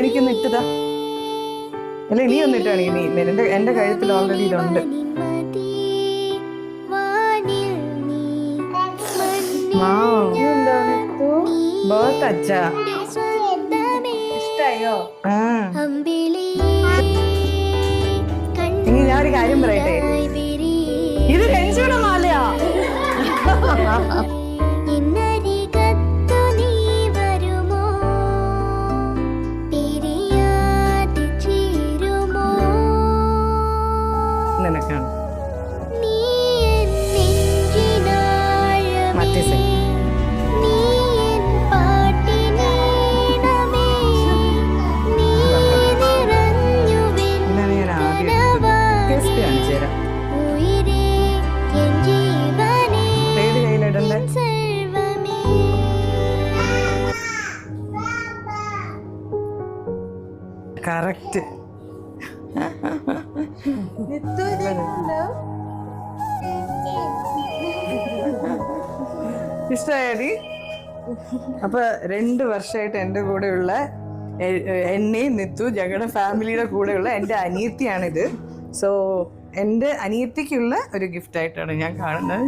എനിക്കൊന്ന് ഇട്ടതാ. അല്ലെ നീ ഒന്നിട്ടാണെങ്കിൽ നീ എന്റെ കഴുത്തിൽ ഓൾറെഡി ഇതുണ്ട്. ബർത്ത് അച്ഛാ ഇഷ്ടായോ? ഇനി ഞാനൊരു കാര്യം പറയട്ടെ, ഇത് രഞ്ജുയുടെ മാലയാ. നിനക്കാണ് മറ്റേ കറക്റ്റ്. ഇഷ്ടമായടി? അപ്പൊ 2 വർഷമായിട്ട് എൻ്റെ കൂടെയുള്ള എന്നെയും നിത്തു ഞങ്ങളുടെ ഫാമിലിയുടെ കൂടെയുള്ള എൻ്റെ അനിയത്തിയാണിത്. സോ എൻ്റെ അനിയത്തിക്കുള്ള ഒരു ഗിഫ്റ്റ് ആയിട്ടാണ് ഞാൻ കാണുന്നത്.